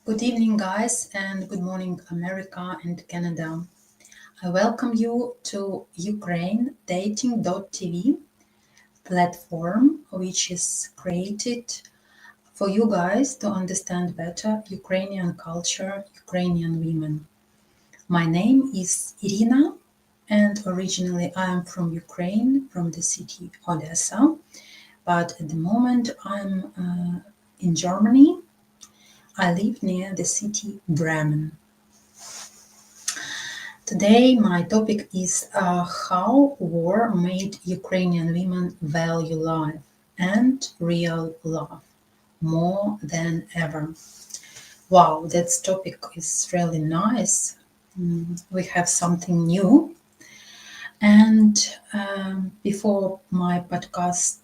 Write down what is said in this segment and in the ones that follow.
Good evening, guys, and good morning, America and Canada. I welcome you to Ukraine Dating.tv platform, which is created for you guys to understand better Ukrainian culture, Ukrainian women. My name is Irina, and originally I am from Ukraine, from the city Odessa, but at the moment I'm in Germany. I live near the city Bremen. Today my topic is how war made Ukrainian women value life and real love more than ever. Wow, that topic is really nice. We have something new. And before my podcast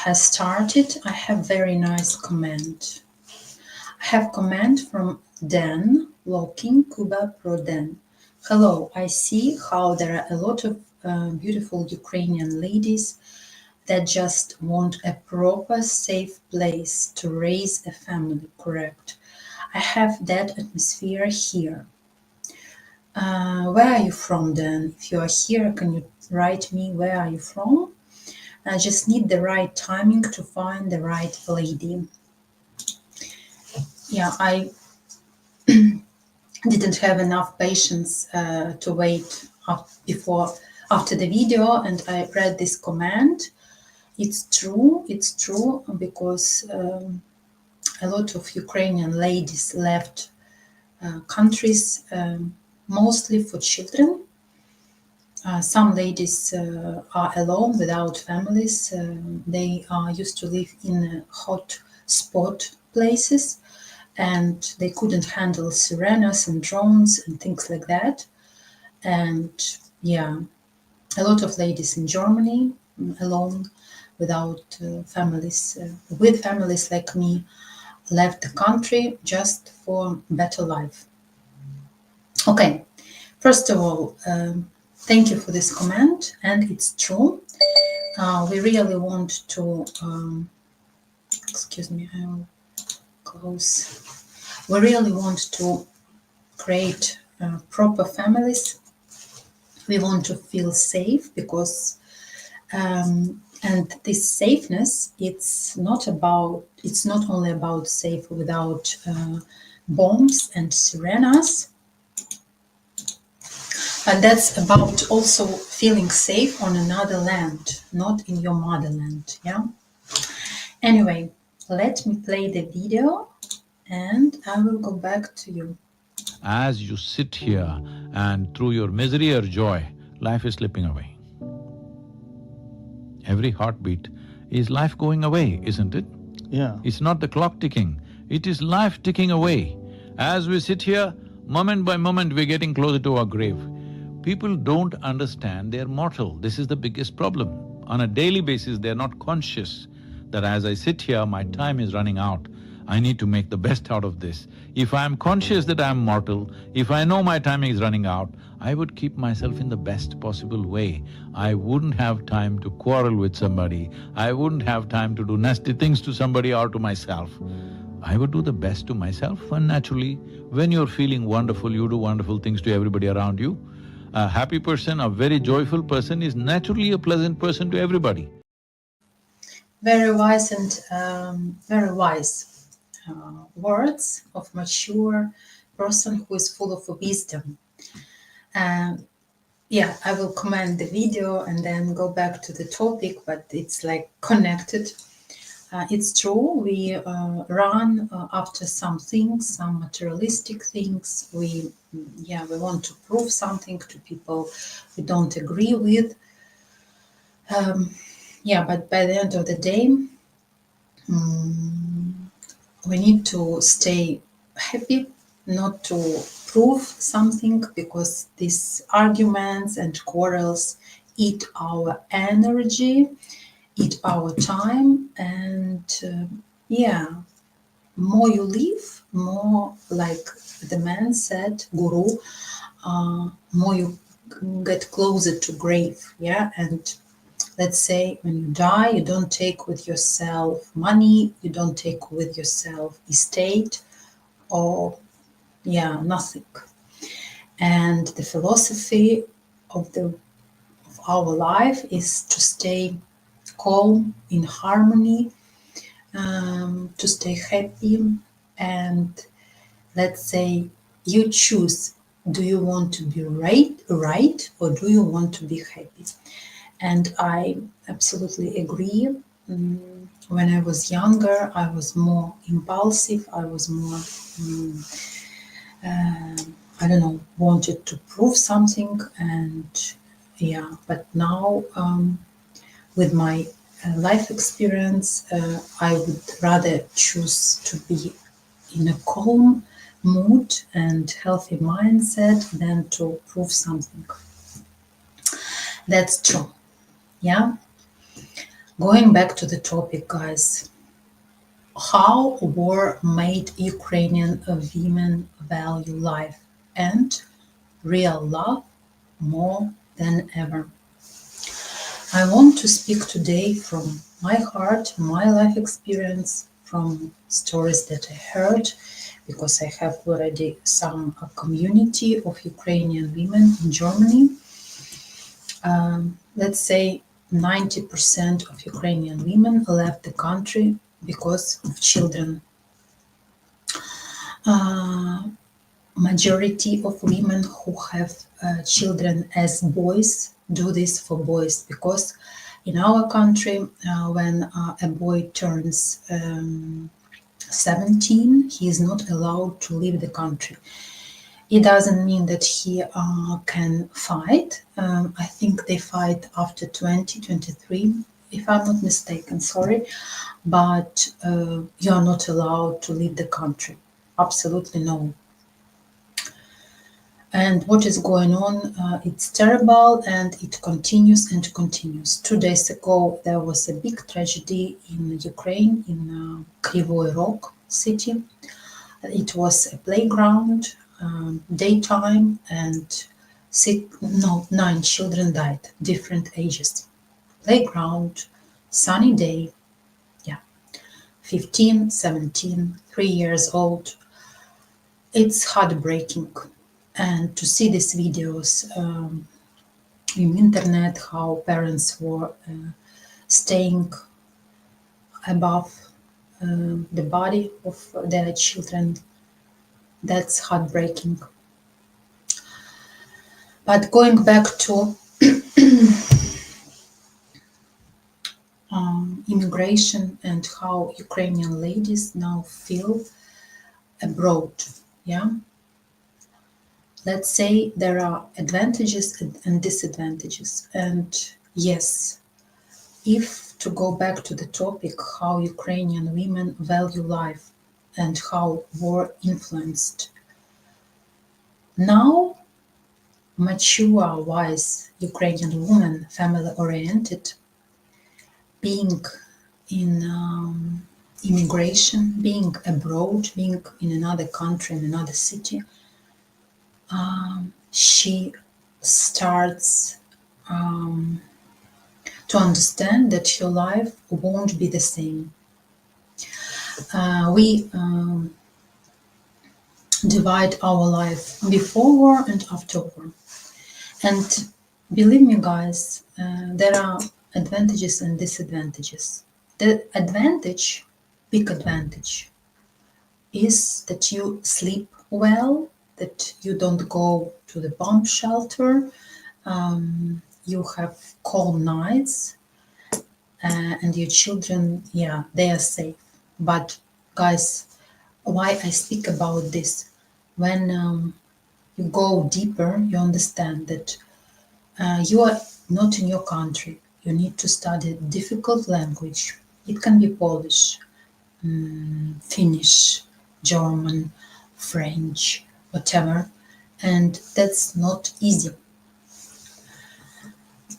has started, I have very nice comment. I have comment from Dan, Looking Kuba Pro Dan. Hello, I see how there are a lot of beautiful Ukrainian ladies that just want a proper, safe place to raise a family, correct? I have that atmosphere here. Where are you from, Dan? If you are here, can you write me where are you from? I just need the right timing to find the right lady. Yeah, I didn't have enough patience to wait after the video, and I read this comment. It's true because a lot of Ukrainian ladies left countries mostly for children. Some ladies are alone without families. They are used to live in hot spot places, and they couldn't handle sirenas and drones and things like that. And yeah, a lot of ladies in Germany alone without families, with families like me, left the country just for better life. Okay, first of all, thank you for this comment, and it's true. We really want to, excuse me, I'll close. We really want to create proper families. We want to feel safe because, and this safeness, it's not only about safe without bombs and sirenas, but that's about also feeling safe on another land, not in your motherland. Yeah. Anyway, let me play the video and I will go back to you. As you sit here and through your misery or joy, life is slipping away. Every heartbeat is life going away, isn't it? Yeah. It's not the clock ticking, it is life ticking away. As we sit here, moment by moment we're getting closer to our grave. People don't understand they're mortal, this is the biggest problem. On a daily basis, they're not conscious that as I sit here, my time is running out. I need to make the best out of this. If I'm conscious that I'm mortal, if I know my time is running out, I would keep myself in the best possible way. I wouldn't have time to quarrel with somebody, I wouldn't have time to do nasty things to somebody or to myself. I would do the best to myself, and naturally, when you're feeling wonderful, you do wonderful things to everybody around you. A happy person, a very joyful person is naturally a pleasant person to everybody. Very wise and very wise words of mature person who is full of wisdom. Yeah, I will comment the video and then go back to the topic, but it's like connected. It's true, we run after some things, some materialistic things. We want to prove something to people we don't agree with. But by the end of the day, we need to stay happy, not to prove something, because these arguments and quarrels eat our energy, eat our time, and more you live, more, like the man said, guru, more you get closer to grave, and let's say when you die, you don't take with yourself money, you don't take with yourself estate, or nothing. And the philosophy of our life is to stay calm, in harmony, to stay happy, and let's say you choose, do you want to be right, or do you want to be happy? And I absolutely agree. When I was younger, I was more impulsive, I was more I don't know, wanted to prove something, and but now with my life experience, I would rather choose to be in a calm mood and healthy mindset than to prove something. That's true. Yeah. Going back to the topic, guys, how war made Ukrainian women value life and real love more than ever. I want to speak today from my heart, my life experience, from stories that I heard, because I have already some community of Ukrainian women in Germany. Let's say 90% of Ukrainian women left the country because of children. Majority of women who have children as boys do this for boys, because in our country, when a boy turns 17, he is not allowed to leave the country. It doesn't mean that he can fight. I think they fight after 20, 23, if I'm not mistaken, sorry. But you are not allowed to leave the country. Absolutely no. And what is going on, it's terrible, and it continues and continues. 2 days ago, there was a big tragedy in Ukraine, in Kryvyi Rog city. It was a playground, daytime, and 9 children died, different ages. Playground, sunny day, 15, 17, 3 years old. It's heartbreaking. And to see these videos in internet, how parents were staying above the body of their children, that's heartbreaking. But going back to immigration and how Ukrainian ladies now feel abroad, let's say there are advantages and disadvantages. And yes, if to go back to the topic, how Ukrainian women value life and how war influenced. Now, mature, wise Ukrainian woman, family-oriented, being in immigration, being abroad, being in another country, in another city, she starts to understand that her life won't be the same. We divide our life before war and after war. And believe me, guys, there are advantages and disadvantages. The advantage, big advantage, is that you sleep well, that you don't go to the bomb shelter, you have cold nights, and your children, they are safe. But guys, why I speak about this? When you go deeper, you understand that you are not in your country. You need to study difficult language. It can be Polish, Finnish, German, French, whatever. And that's not easy.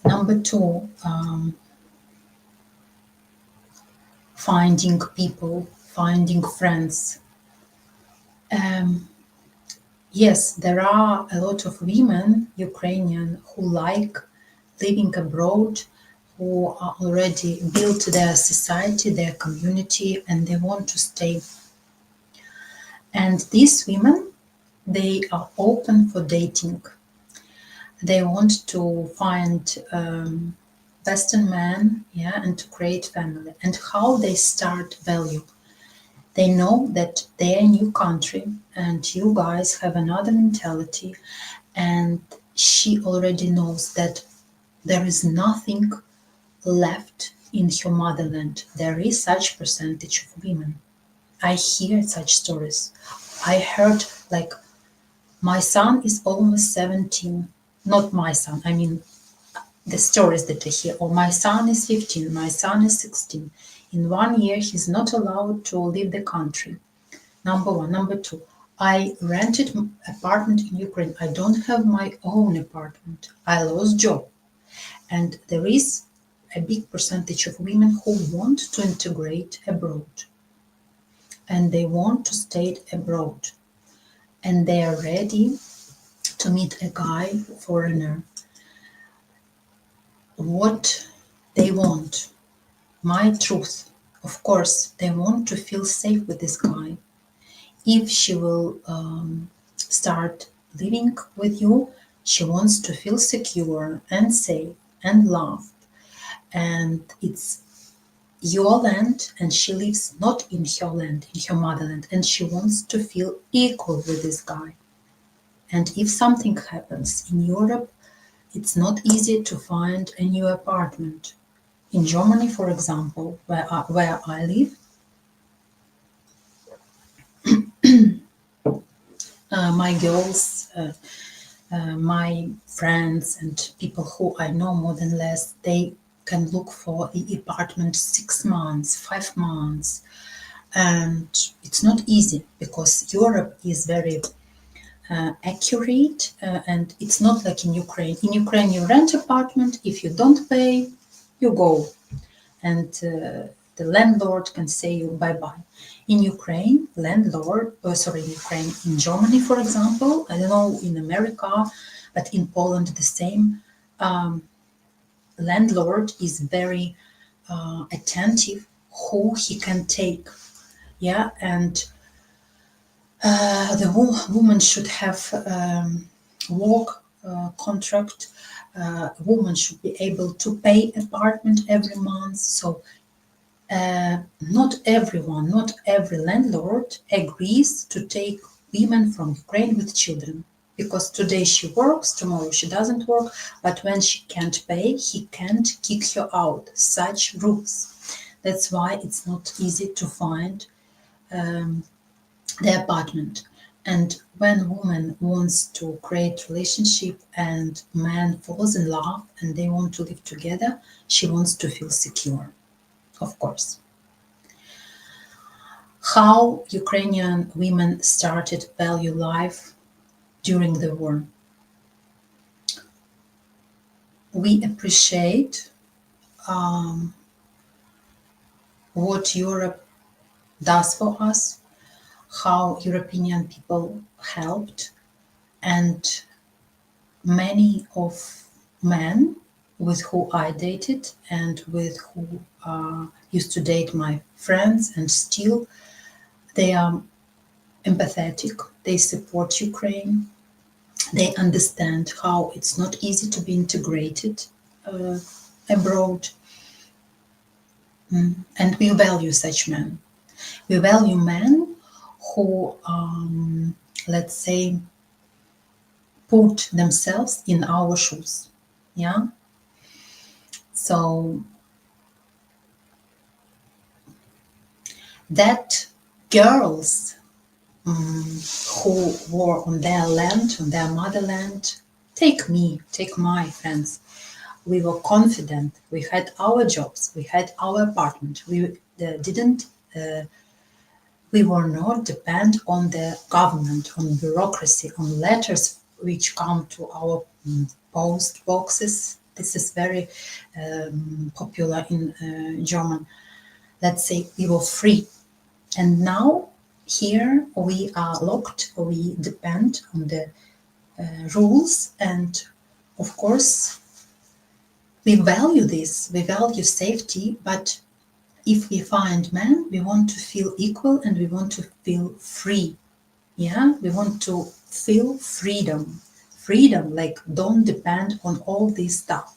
Number 2, finding people, finding friends. Yes, there are a lot of women, Ukrainian, who like living abroad, who are already built their society, their community, and they want to stay. And these women, they are open for dating. They want to find Western man, yeah, and to create family. And how they start value. They know that they're a new country and you guys have another mentality, and she already knows that there is nothing left in her motherland. There is such percentage of women. I hear such stories. I heard like my son is almost 17. Not my son, I mean the stories that I hear. Or my son is 15, my son is 16. In 1 year, he's not allowed to leave the country. Number one. Number two, I rented an apartment in Ukraine. I don't have my own apartment. I lost job. And there is a big percentage of women who want to integrate abroad. And they want to stay abroad. And they are ready to meet a guy, foreigner. What they want, my truth, of course, they want to feel safe with this guy. If she will start living with you, she wants to feel secure and safe and loved. And it's your land, and she lives not in her land, in her motherland, and she wants to feel equal with this guy. And if something happens in Europe, it's not easy to find a new apartment. In Germany, for example, where I live, my girls, my friends and people who I know more than less, they can look for the apartment 6 months, 5 months. And it's not easy because Europe is very accurate, and it's not like in Ukraine. In Ukraine, you rent apartment. If you don't pay, you go, and the landlord can say you bye-bye. In Ukraine, in Germany, for example, I don't know, in America, but in Poland, the same. Landlord is very attentive who he can take, yeah, and the woman should have work contract. Woman should be able to pay apartment every month. So not everyone, not every landlord agrees to take women from Ukraine with children, because today she works, tomorrow she doesn't work, but when she can't pay, he can't kick her out. Such rules. That's why it's not easy to find the apartment. And when woman wants to create relationship and man falls in love and they want to live together, she wants to feel secure, of course. How Ukrainian women started value life during the war. We appreciate what Europe does for us, how European people helped, and many of men with who I dated and with who used to date my friends, and still they are empathetic, they support Ukraine, they understand how it's not easy to be integrated abroad. And we value such men. We value men who, let's say, put themselves in our shoes. Yeah. So that girls who were on their land, on their motherland, take my friends. We were confident. We had our jobs. We had our apartment. We were not dependent on the government, on bureaucracy, on letters which come to our post boxes. This is very popular in German. Let's say we were free. And now here we are locked, we depend on the rules, and of course we value this, we value safety, but if we find men, we want to feel equal and we want to feel free. Yeah, we want to feel freedom. Freedom, like don't depend on all this stuff.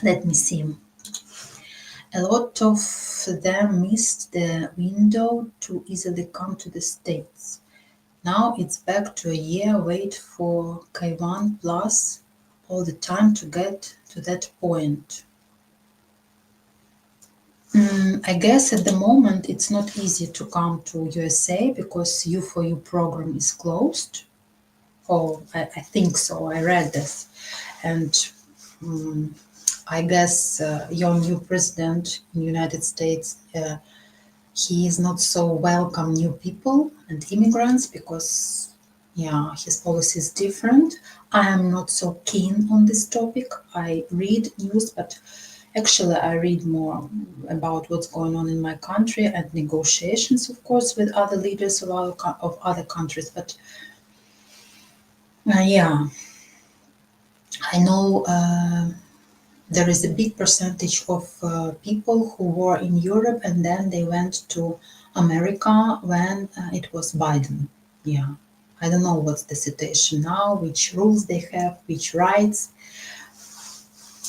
Let me see. A lot of them missed the window to easily come to the States. Now it's back to a year wait for K1 plus all the time to get to that point. I guess at the moment it's not easy to come to USA because U4U program is closed. Oh, I think so. I read this. And I guess your new president in the United States, he is not so welcome new people and immigrants because, yeah, his policy is different. I am not so keen on this topic. I read news, but actually I read more about what's going on in my country and negotiations, of course, with other leaders of other countries. But yeah, I know there is a big percentage of people who were in Europe and then they went to America when it was Biden. Yeah, I don't know what's the situation now, which rules they have, which rights.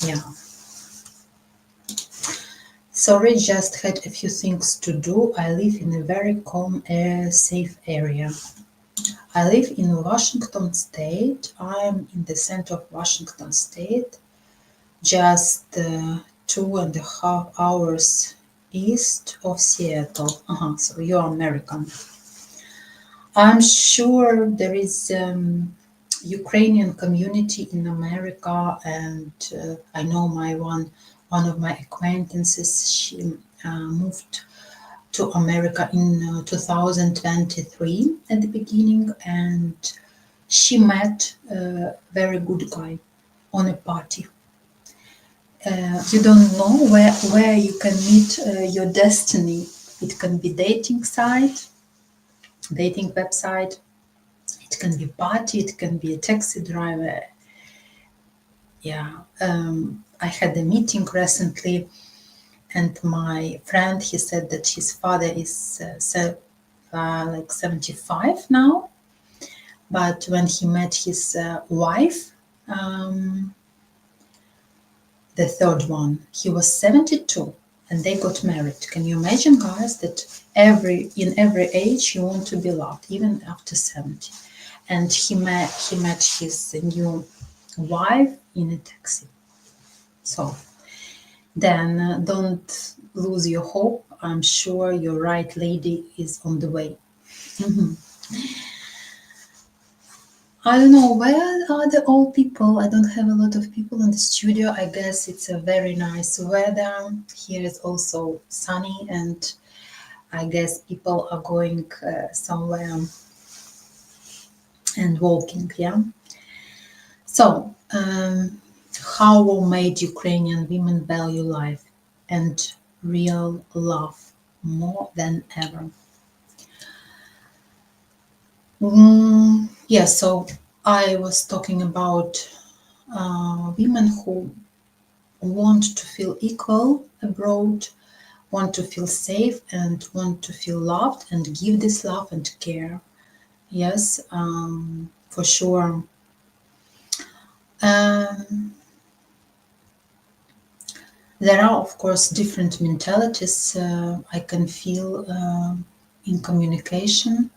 Yeah. Sorry, just had a few things to do. I live in a very calm, safe area. I live in Washington State. I'm in the center of Washington State, just 2.5 hours east of Seattle. So you're American. I'm sure there is Ukrainian community in America, and I know one of my acquaintances. She moved to America in 2023 at the beginning, and she met a very good guy on a party. You don't know where you can meet your destiny. It can be dating website, it can be party, it can be a taxi driver. Yeah, I had a meeting recently, and my friend, he said that his father is like 75 now, but when he met his wife, the third one, he was 72 and they got married. Can you imagine, guys, that in every age you want to be loved, even after 70? And he met his new wife in a taxi. So then don't lose your hope. I'm sure your right lady is on the way. I don't know, where are the old people? I don't have a lot of people in the studio. I guess it's a very nice weather. Here is also sunny, and I guess people are going somewhere and walking, yeah? So, how made Ukrainian women value life and real love more than ever? Yeah, so I was talking about women who want to feel equal abroad, want to feel safe, and want to feel loved and give this love and care. Yes, for sure. There are, of course, different mentalities I can feel in communication.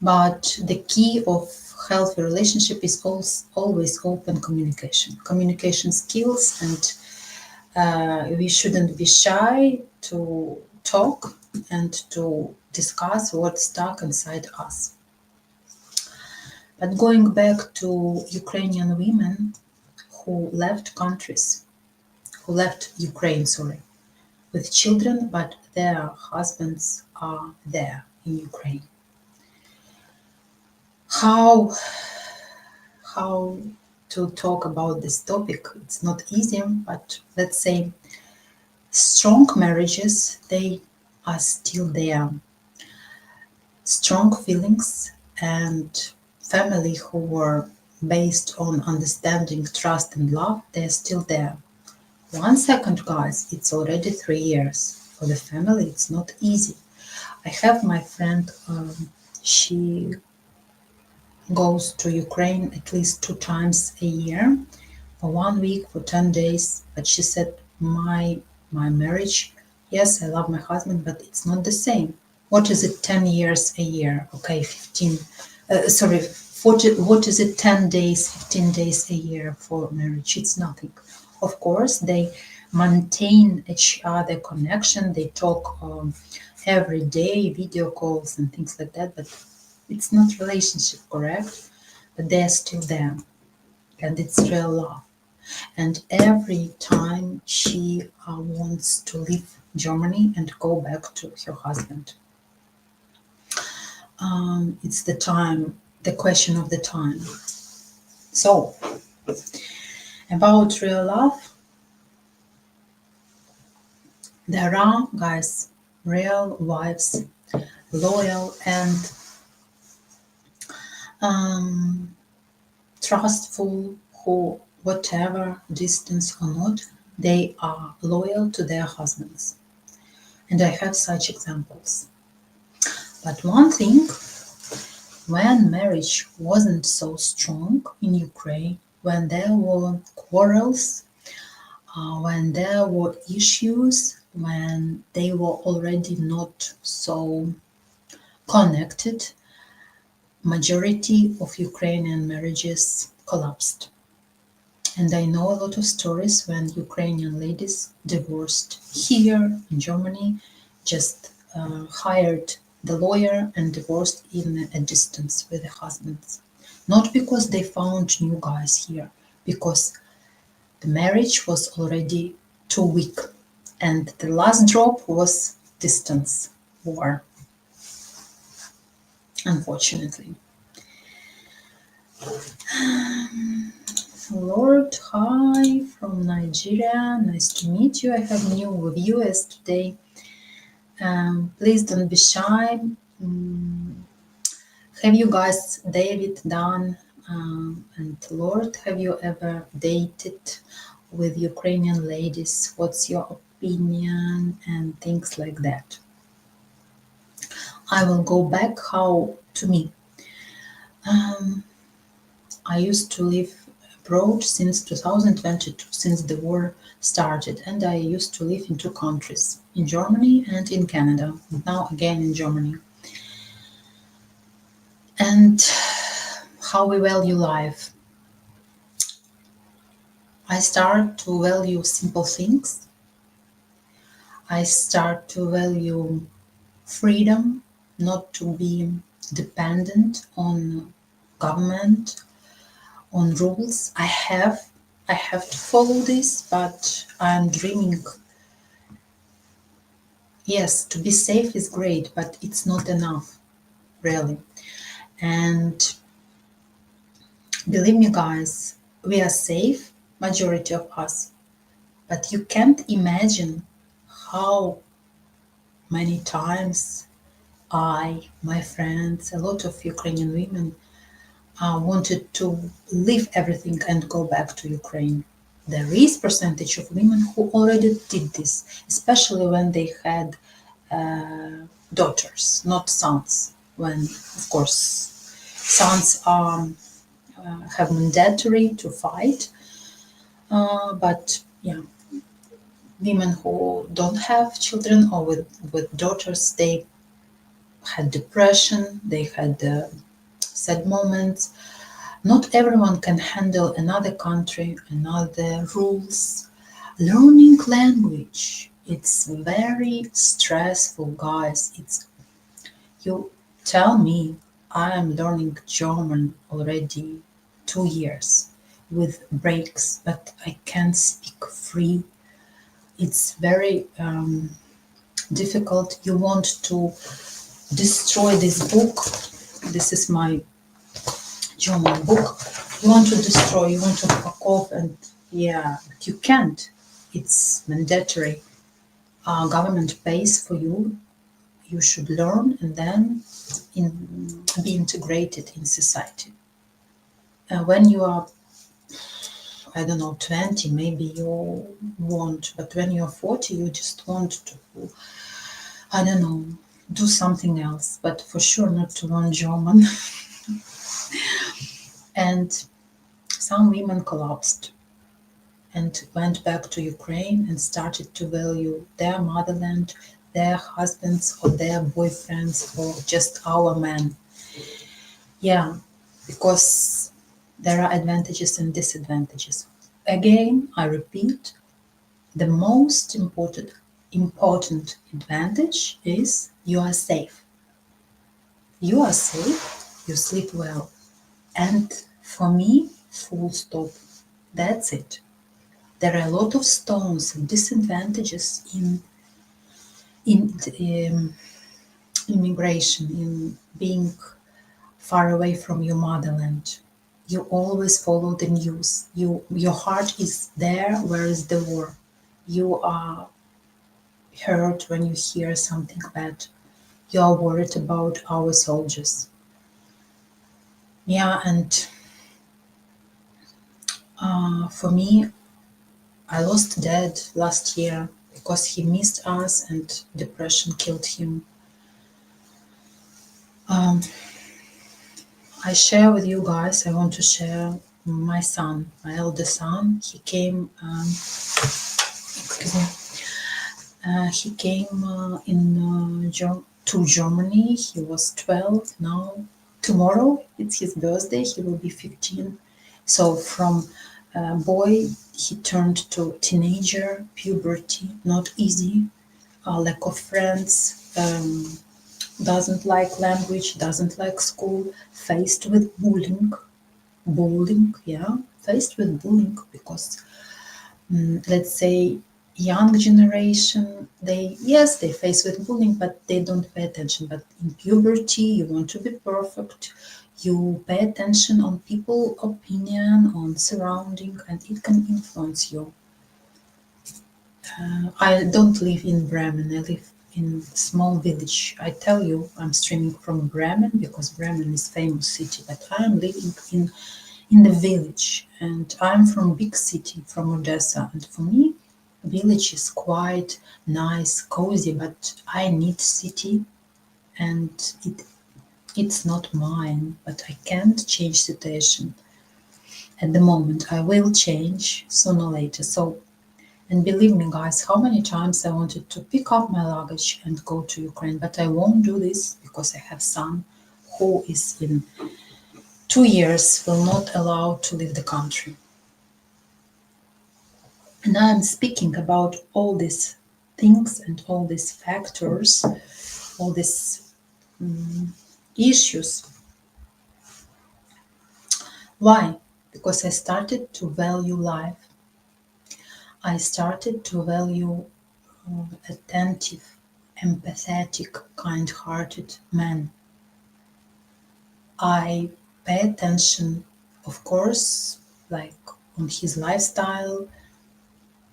But the key of healthy relationship is always open communication skills, and we shouldn't be shy to talk and to discuss what's stuck inside us. But going back to Ukrainian women who left Ukraine, with children, but their husbands are there in Ukraine. How to talk about this topic? It's not easy, but let's say strong marriages, they are still there. Strong feelings and family who were based on understanding, trust and love, they're still there. 1 second, guys, it's already 3 years. For the family, it's not easy. I have my friend, she goes to Ukraine at least 2 times a year, for 1 week, for 10 days. But she said, my marriage, yes, I love my husband, but it's not the same. What is it, 10 years a year? Okay, 40, what is it, 10 days, 15 days a year for marriage? It's nothing. Of course, they maintain each other connection, they talk every day, video calls and things like that, but it's not relationship, correct? But they're still there, and it's real love. And every time she wants to leave Germany and go back to her husband, it's the question of the time. So, about real love, there are, guys, real wives, loyal and trustful, who, whatever distance or not, they are loyal to their husbands. And I have such examples. But one thing, when marriage wasn't so strong in Ukraine, when there were quarrels, when there were issues, when they were already not so connected, majority of Ukrainian marriages collapsed. And I know a lot of stories when Ukrainian ladies divorced here in Germany, just hired the lawyer and divorced in a distance with the husbands. Not because they found new guys here, because the marriage was already too weak. And the last drop was distance war, unfortunately. Lord, hi from Nigeria. Nice to meet you. I have new viewers today. Please don't be shy. Have you guys, David, Dan, and Lord, have you ever dated with Ukrainian ladies? What's your opinion and things like that? I will go back how to me. I used to live abroad since 2022, since the war started, and I used to live in 2 countries, in Germany and in Canada, and now again in Germany. And how we value life. I start to value simple things. I start to value freedom, not to be dependent on government, on rules. I have to follow this, but I'm dreaming. Yes, to be safe is great, but it's not enough, really. And believe me, guys, we are safe, majority of us, but you can't imagine how many times my friends, a lot of Ukrainian women wanted to leave everything and go back to Ukraine. There is percentage of women who already did this, especially when they had daughters, not sons. When, of course, sons have mandatory to fight, but yeah, women who don't have children or with daughters, they had depression, they had sad moments. Not everyone can handle another country, another rules. Learning language, it's very stressful, guys. You tell me, I am learning German already 2 years with breaks, but I can't speak free. It's very difficult. You want to destroy this book. This is my German book. You want to destroy, you want to fuck off, and yeah, but you can't. It's mandatory. Government pays for you. You should learn and then be integrated in society. When you are, I don't know, 20, maybe you want, but when you're 40, you just want to, I don't know, do something else, but for sure not to learn German. And some women collapsed and went back to Ukraine and started to value their motherland, their husbands or their boyfriends or just our men. Yeah, because there are advantages and disadvantages. Again, I repeat, the most important advantage is you are safe. You are safe, you sleep well. And for me, full stop. That's it. There are a lot of stones and disadvantages in immigration, in being far away from your motherland. You always follow the news. Your heart is there. Where is the war? You are hurt when you hear something bad. You are worried about our soldiers. Yeah, and for me, I lost dad last year because he missed us and depression killed him. Um, I share with you guys, I want to share my son, my eldest son. He came, excuse me, he came to Germany. He was 12. Now, tomorrow, it's his birthday. He will be 15. So from boy, he turned to teenager, puberty, not easy, lack of friends, doesn't like language, doesn't like school, faced with bullying, yeah, faced with bullying because let's say young generation, they face with bullying, but they don't pay attention. But in puberty, you want to be perfect, you pay attention on people opinion, on surrounding, and it can influence you. I don't live in Bremen, I live in small village. I tell you, I'm streaming from Bremen because Bremen is famous city, but I'm living in the village, and I'm from big city, from Odessa, and for me village is quite nice, cozy, but I need city, and it's not mine, but I can't change situation at the moment. I will change sooner or later. So, and believe me guys, how many times I wanted to pick up my luggage and go to Ukraine, but I won't do this because I have son who is in 2 years will not allow to leave the country. And I'm speaking about all these things and all these factors, all these issues. Why? Because I started to value life. I started to value attentive, empathetic, kind-hearted men. I pay attention, of course, like on his lifestyle,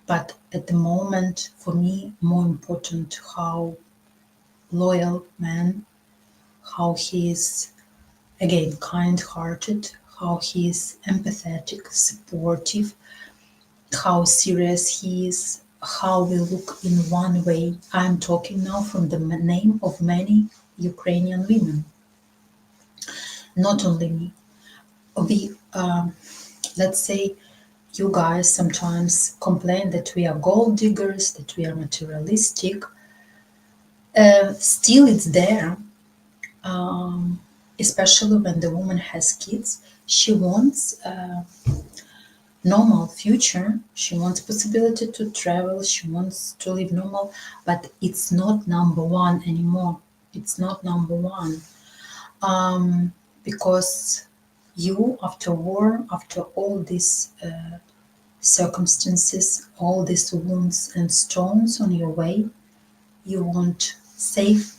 but at the moment, for me, more important how loyal man, how he is, again, kind-hearted, how he is empathetic, supportive, how serious he is, how we look in one way. I'm talking now from the name of many Ukrainian women, not only me. We, let's say, you guys sometimes complain that we are gold diggers, that we are materialistic. Still, it's there. Especially when the woman has kids, she wants a normal future, she wants possibility to travel, she wants to live normal, but it's not number one anymore. It's not number one. Because you, after war, after all these circumstances, all these wounds and stones on your way, you want safe,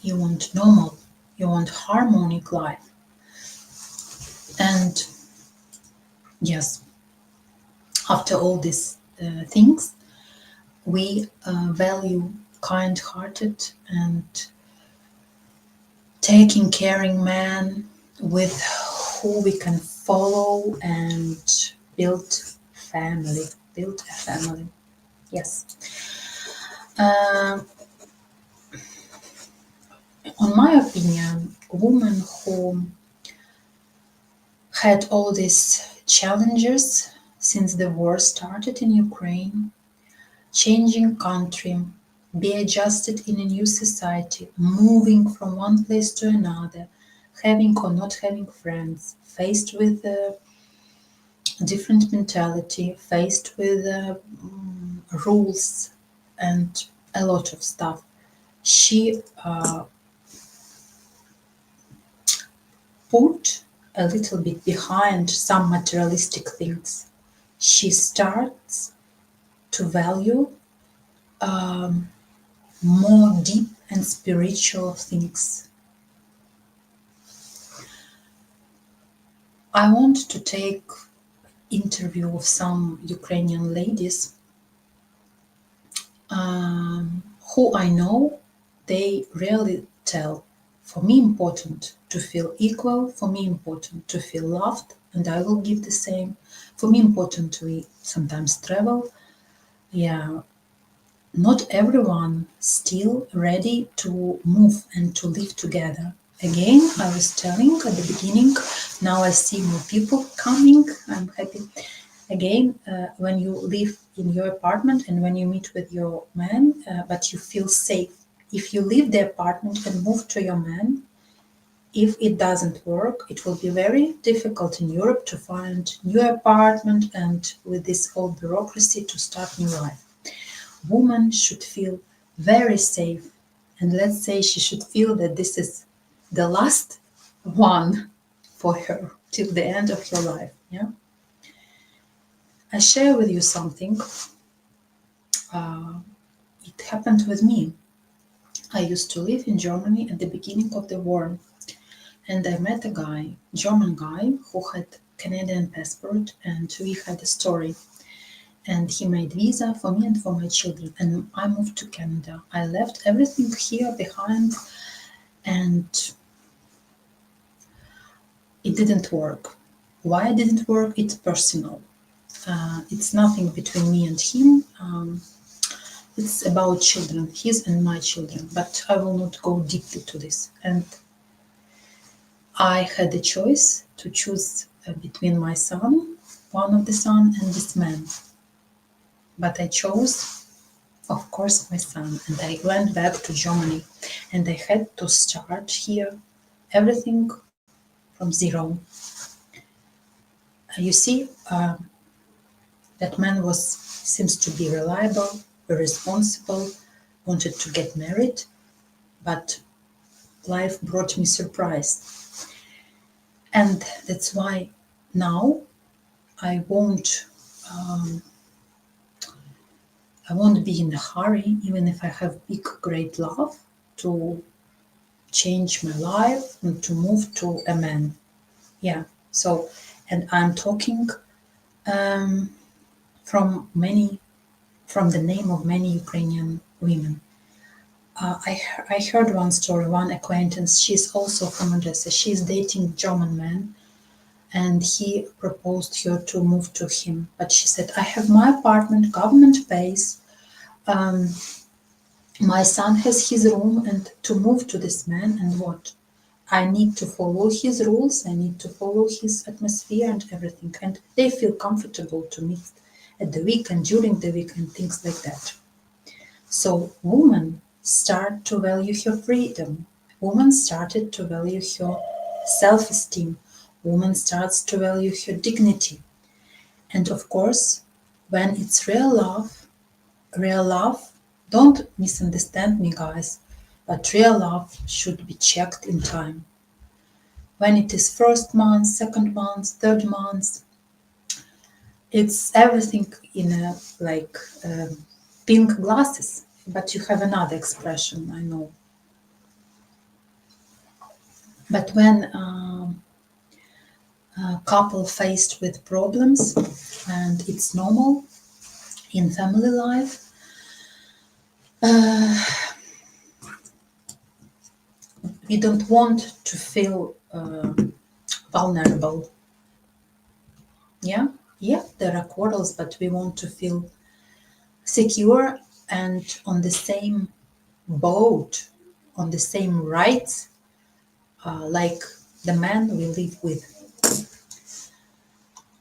you want normal, you want harmonic life. And yes, after all these things, we value kind-hearted and taking caring man with who we can follow and build family. Build a family. Yes. On my opinion, women who had all these challenges since the war started in Ukraine, changing country, be adjusted in a new society, moving from one place to another, having or not having friends, faced with a different mentality, faced with rules and a lot of stuff. She put a little bit behind some materialistic things. She starts to value more deep and spiritual things. I want to take interview of some Ukrainian ladies who I know they really tell, for me important to feel equal, for me important to feel loved, and I will give the same. For me important to sometimes travel. Yeah, not everyone still ready to move and to live together. Again, I was telling at the beginning, now I see more people coming, I'm happy. Again, when you live in your apartment and when you meet with your man, but you feel safe. If you leave the apartment and move to your man, if it doesn't work, it will be very difficult in Europe to find new apartment and with this whole bureaucracy to start new life. Woman should feel very safe, and let's say she should feel that this is the last one for her till the end of her life. Yeah, I share with you something. It happened with me. I used to live in Germany at the beginning of the war, and I met a guy, German guy, who had Canadian passport, and we had a story. And he made visa for me and for my children, and I moved to Canada. I left everything here behind, and it didn't work. Why it didn't work? It's personal. It's nothing between me and him. It's about children, his and my children, but I will not go deeply to this. And I had a choice to choose between my son, one of the son, and this man. But I chose, of course, my son, and I went back to Germany, and I had to start here everything from zero. You see, that man seems to be reliable, responsible, wanted to get married, but life brought me surprise. And that's why now I won't be in a hurry, even if I have big, great love, to change my life and to move to a man. Yeah. So, and I'm talking from the name of many Ukrainian women. I heard one story, one acquaintance. She's also from Odessa. She's dating German man, and he proposed her to move to him. But she said, "I have my apartment, government pays. My son has his room, and to move to this man, and what? I need to follow his rules. I need to follow his atmosphere and everything." And they feel comfortable to meet at the weekend, during the weekend, things like that. So women start to value her freedom. Woman started to value her self-esteem. Woman starts to value her dignity. And of course, when it's real love, don't misunderstand me, guys, but real love should be checked in time. When it is first month, second month, third month, it's everything in a pink glasses. But you have another expression, I know. But when a couple faced with problems, and it's normal in family life, we don't want to feel vulnerable. Yeah, there are quarrels, but we want to feel secure and on the same boat, on the same rights, like the man we live with.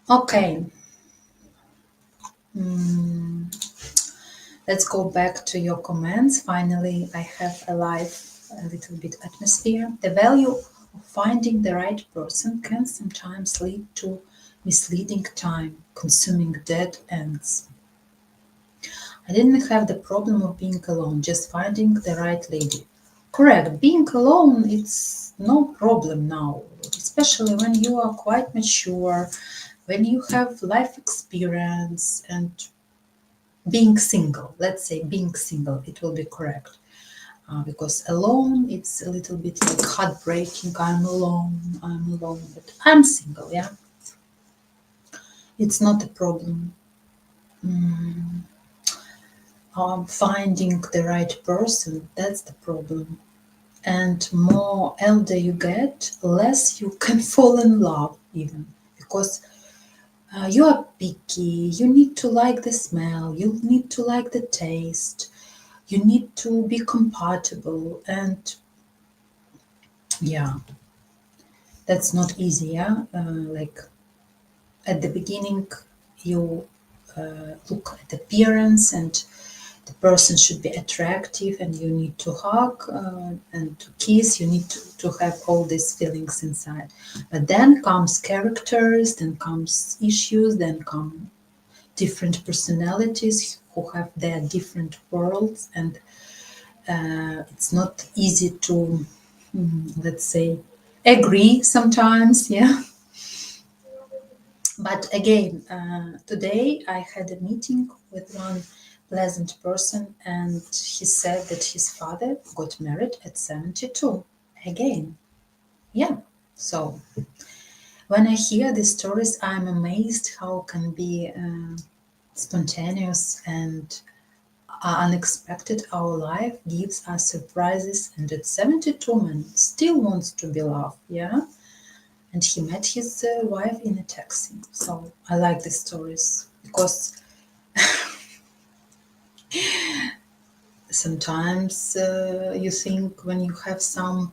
Okay, let's go back to your comments. Finally, I have a little bit atmosphere. The value of finding the right person can sometimes lead to misleading time, consuming dead ends. I didn't have the problem of being alone, just finding the right lady. Correct. Being alone, it's no problem now, especially when you are quite mature, when you have life experience, and being single. Let's say being single, it will be correct. Because alone, it's a little bit like heartbreaking. I'm alone, but I'm single, yeah? It's not a problem. Finding the right person, that's the problem. And more elder you get, less you can fall in love even, because you are picky, you need to like the smell, you need to like the taste, you need to be compatible, and yeah, that's not easy. Yeah, like at the beginning you look at appearance, and the person should be attractive, and you need to hug and to kiss, you need to have all these feelings inside. But then comes characters, then comes issues, then come different personalities who have their different worlds, and it's not easy to let's say agree sometimes. Yeah. But again, today I had a meeting with one pleasant person, and he said that his father got married at 72. Again, yeah. So when I hear these stories, I'm amazed how can be spontaneous and unexpected. Our life gives us surprises, and at 72, man still wants to be loved. Yeah. And he met his wife in a taxi. So I like these stories because sometimes you think when you have some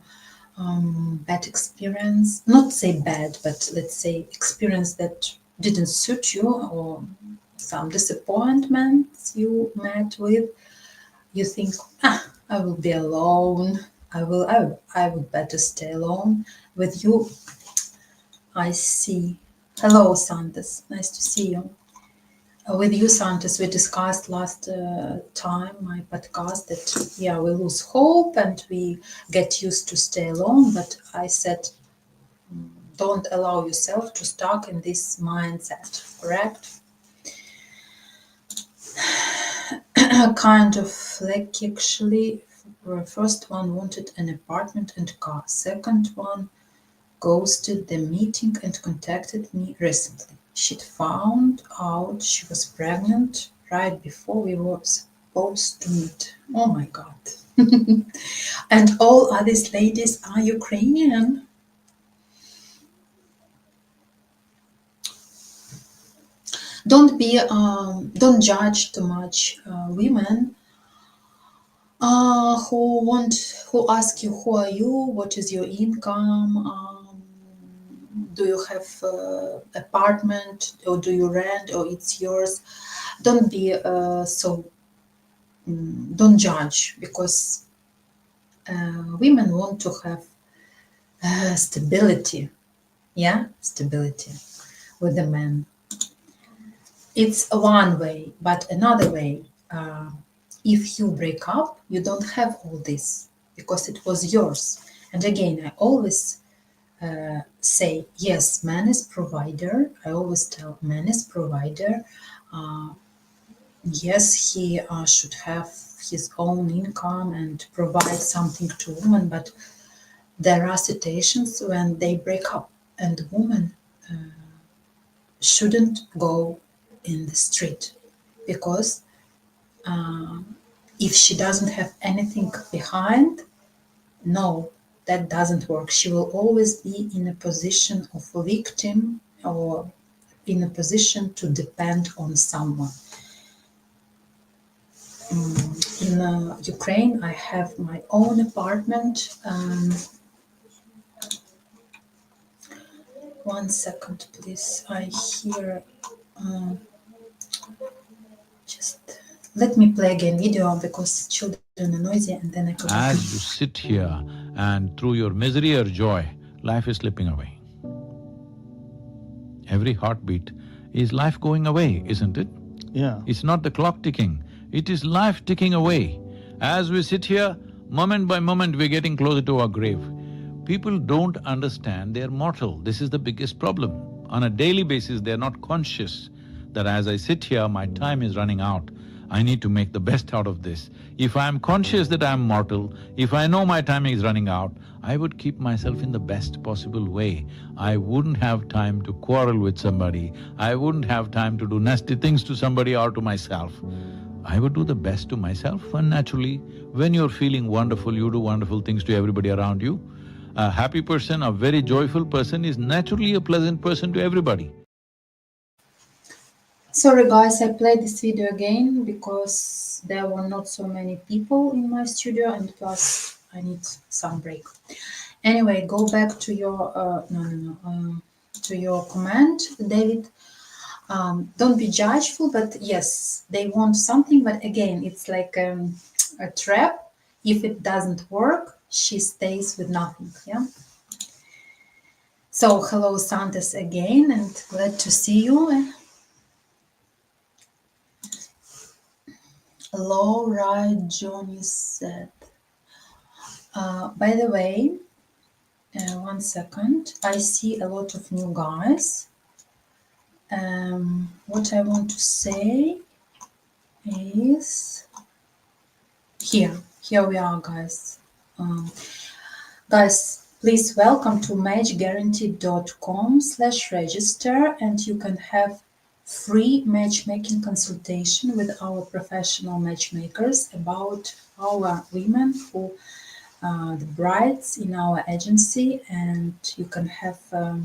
bad experience, not say bad, but let's say experience that didn't suit you, or some disappointments you met with, you think, I will be alone. I would better stay alone. With you, I see. Hello, Santos. Nice to see you. With you, Santos, we discussed last time my podcast that yeah, we lose hope and we get used to stay alone. But I said, don't allow yourself to stuck in this mindset. Correct? Kind of like actually. First one wanted an apartment and car. Second one ghosted the meeting and contacted me recently. She'd found out she was pregnant right before we were supposed to meet. Oh my god. And all of these ladies are Ukrainian. Don't judge too much women who ask you who are you, what is your income, do you have apartment, or do you rent, or it's yours. Don't be don't judge, because women want to have stability. Yeah, stability with the man. It's one way, but another way, if you break up, you don't have all this because it was yours. And again, I always say, yes, man is provider. I always tell man is provider. Yes, he should have his own income and provide something to women, but there are situations when they break up, and woman shouldn't go in the street, because if she doesn't have anything behind, no, that doesn't work. She will always be in a position of a victim or in a position to depend on someone. In Ukraine, I have my own apartment. 1 second, please. I hear. Just let me play again video because children are noisy, and then I go back. As you sit here and through your misery or joy, life is slipping away. Every heartbeat is life going away, isn't it? Yeah. It's not the clock ticking, it is life ticking away. As we sit here, moment by moment we're getting closer to our grave. People don't understand they're mortal, this is the biggest problem. On a daily basis, they're not conscious that as I sit here, my time is running out. I need to make the best out of this. If I'm conscious that I'm mortal, if I know my time is running out, I would keep myself in the best possible way. I wouldn't have time to quarrel with somebody, I wouldn't have time to do nasty things to somebody or to myself. I would do the best to myself, and naturally, when you're feeling wonderful, you do wonderful things to everybody around you. A happy person, a very joyful person is naturally a pleasant person to everybody. Sorry guys, I played this video again because there were not so many people in my studio, and plus I need some break. Anyway, go back to your to your comment, David. Don't be judgeful, but yes, they want something, but again, it's like a trap. If it doesn't work, she stays with nothing, yeah? So, hello, Santos, again, and glad to see you. Laura Johnny said. By the way, 1 second, I see a lot of new guys. What I want to say is here we are, guys. Guys, please welcome to matchguarantee.com/register, and you can have free matchmaking consultation with our professional matchmakers about our women who the brides in our agency, and you can have a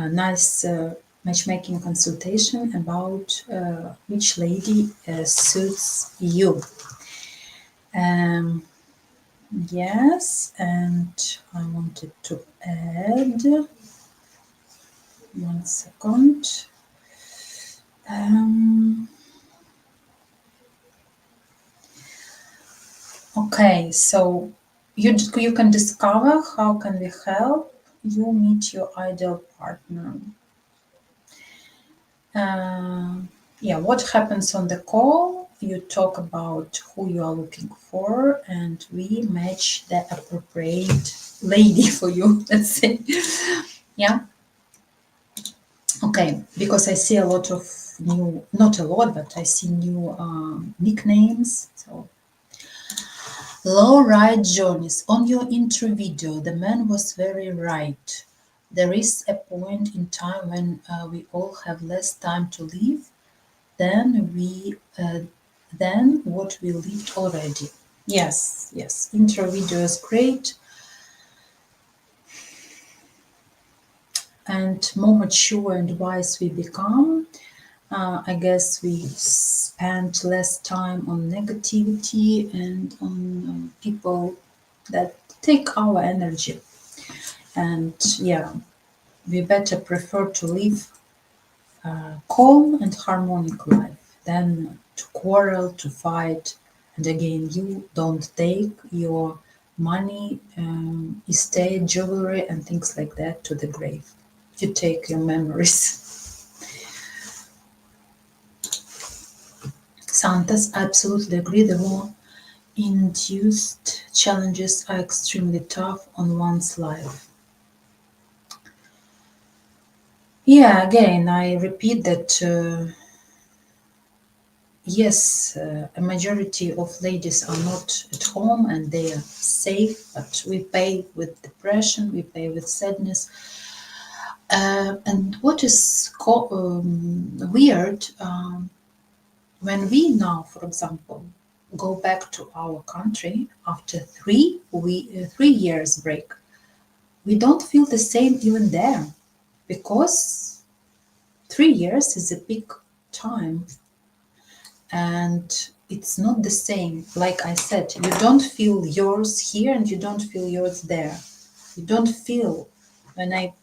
nice matchmaking consultation about which lady suits you. Yes, and I wanted to add 1 second. Okay, so you can discover how can we help you meet your ideal partner. Yeah, what happens on the call? You talk about who you are looking for, and we match the appropriate lady for you, let's say. Yeah. Okay, because I see a lot of new, not a lot, but I see new nicknames. So, Laura Jones, on your intro video, the man was very right. There is a point in time when we all have less time to live than what we lived already. Yes, yes, intro video is great. And more mature and wise we become, I guess we spend less time on negativity and on people that take our energy. And yeah, we better prefer to live a calm and harmonic life than to quarrel, to fight. And again, you don't take your money, estate, jewelry, and things like that to the grave. You take your memories. Santos, I absolutely agree. The war-induced challenges are extremely tough on one's life. Yeah, again, I repeat that yes, a majority of ladies are not at home and they are safe, but we pay with depression, we pay with sadness. And what is weird, when we now, for example, go back to our country after 3 years break, we don't feel the same even there, because 3 years is a big time, and it's not the same. Like I said, you don't feel yours here and you don't feel yours there. You don't feel. When I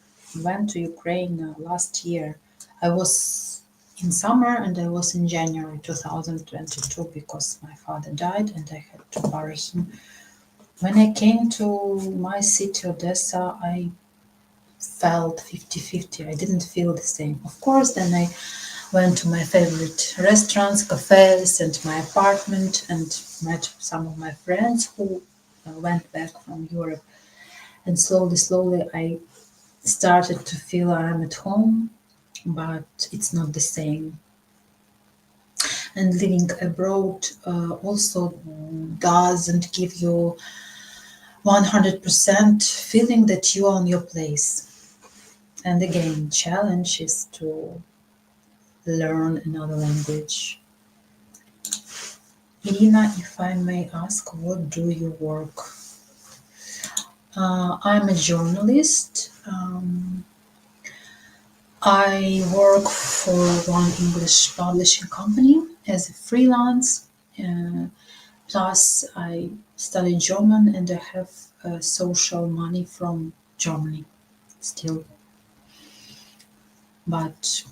went to Ukraine last year, I was in summer and I was in January 2022 because my father died and I had to bury him. When I came to my city, Odessa, I felt 50-50. I didn't feel the same. Of course, then I went to my favorite restaurants, cafes, and my apartment, and met some of my friends who went back from Europe. And slowly, I started to feel I'm at home, but it's not the same. And living abroad also doesn't give you 100% feeling that you are on your place. And again, challenge is to learn another language. Irina, if I may ask, what do you work? I'm a journalist. I work for one English publishing company as a freelance. Plus, I study German and I have social money from Germany still. But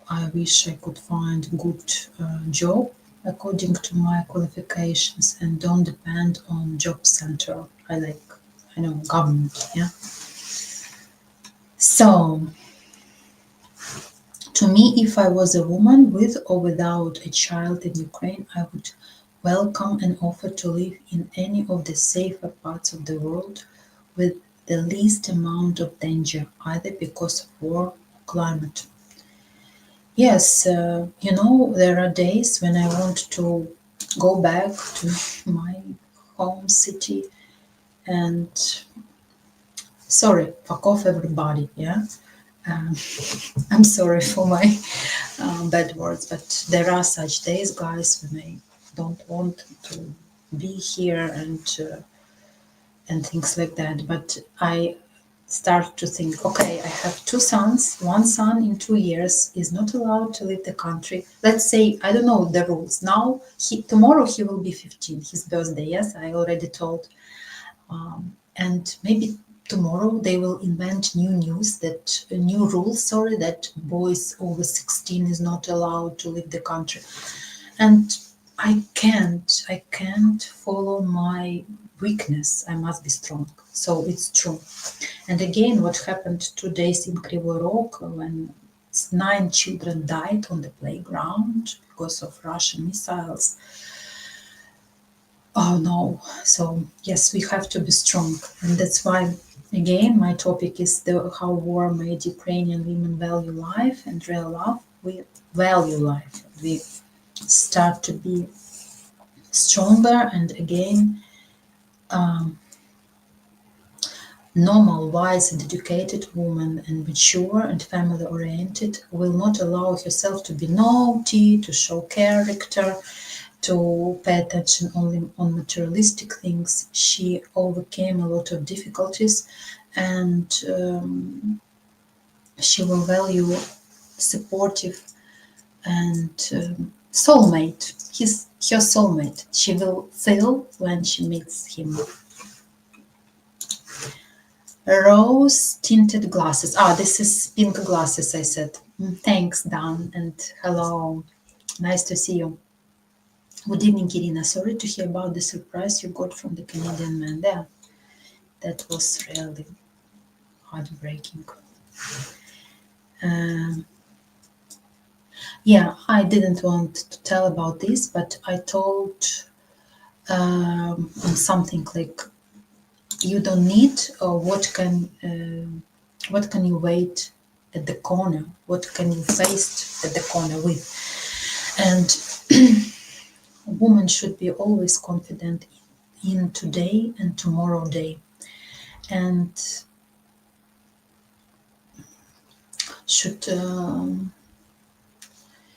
I wish I could find a good job according to my qualifications and don't depend on job center. I know, government, yeah. So, to me, if I was a woman with or without a child in Ukraine, I would welcome an offer to live in any of the safer parts of the world with the least amount of danger, either because of war or climate. Yes, there are days when I want to go back to my home city and sorry, fuck off everybody, yeah? Um, I'm sorry for my bad words, but there are such days, guys, when I don't want to be here and things like that. But I start to think, okay, I have two sons. One son in 2 years is not allowed to leave the country. Let's say, I don't know the rules. Now, tomorrow he will be 15, his birthday, yes, I already told. And maybe tomorrow they will invent new rules, that boys over 16 is not allowed to leave the country. And I can't follow my weakness. I must be strong. So it's true. And again, what happened 2 days in Kryvyi Rog when 9 children died on the playground because of Russian missiles. Oh no. So yes, we have to be strong. And that's why, again, my topic is how war made Ukrainian women value life and real love. We value life. We start to be stronger, and again, normal, wise and educated woman and mature and family oriented will not allow herself to be naughty, to show character, to pay attention only on materialistic things. She overcame a lot of difficulties, and she will value supportive and soulmate, her soulmate. She will feel when she meets him. Rose tinted glasses. This is pink glasses, I said. Thanks, Dan, and hello. Nice to see you. Good evening, Irina. Sorry to hear about the surprise you got from the Canadian man there. That was really heartbreaking. Yeah, I didn't want to tell about this, but I told something like, you don't need, or what can you wait at the corner? What can you face at the corner with? And a woman should be always confident in today and tomorrow day, and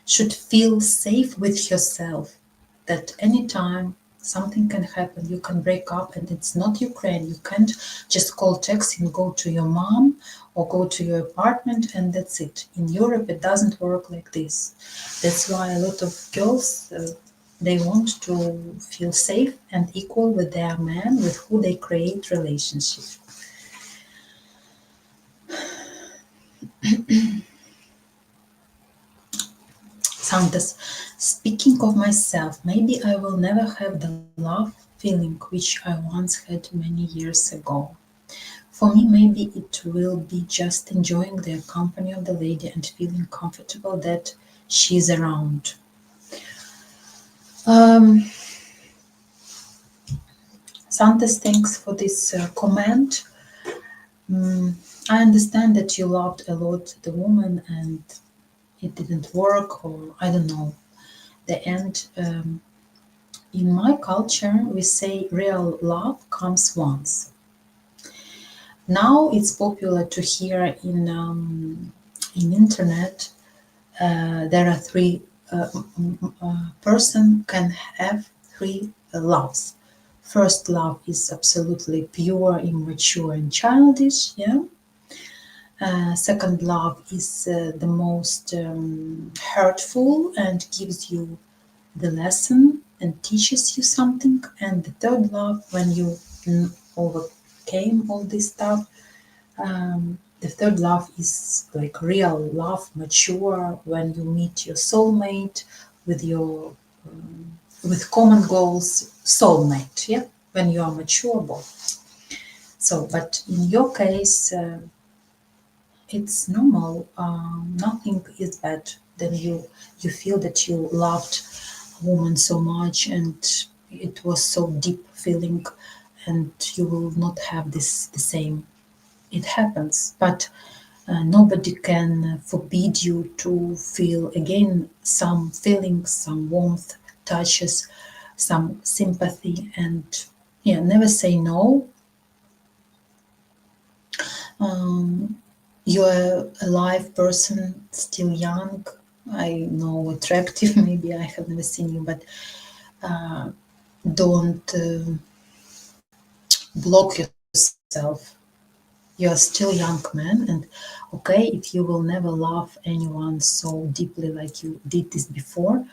should feel safe with herself, that anytime Something can happen. You can break up, and it's not Ukraine. You can't just call taxi and go to your mom or go to your apartment, and that's it. In Europe, it doesn't work like this. That's why a lot of girls they want to feel safe and equal with their man with who they create relationship. Santos, speaking of myself, maybe I will never have the love feeling which I once had many years ago. For me, maybe it will be just enjoying the company of the lady and feeling comfortable that she's around. Um, Santos, thanks for this comment. I understand that you loved a lot the woman and it didn't work, or I don't know. The end. In my culture, we say real love comes once. Now it's popular to hear in internet there are three person can have three loves. First love is absolutely pure, immature, and childish. Yeah. Second love is the most hurtful and gives you the lesson and teaches you something. And the third love, when you overcame all this stuff, the third love is like real love, mature, when you meet your soulmate with your with common goals, soulmate. Yeah, when you are mature both. So, but in your case, it's normal. Nothing is bad. Then you feel that you loved a woman so much, and it was so deep feeling, and you will not have this the same. It happens, but nobody can forbid you to feel again some feelings, some warmth, touches, some sympathy, and yeah, never say no. Um, you're a live person, still young. I know attractive. Maybe I have never seen you, but don't block yourself. You're still young man, and okay, if you will never love anyone so deeply like you did this before,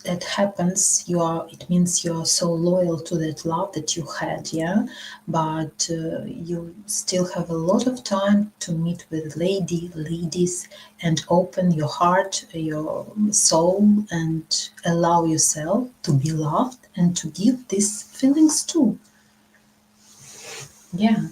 that happens. You are. It means you are so loyal to that love that you had, yeah. But you still have a lot of time to meet with ladies, and open your heart, your soul, and allow yourself to be loved and to give these feelings too. Yeah.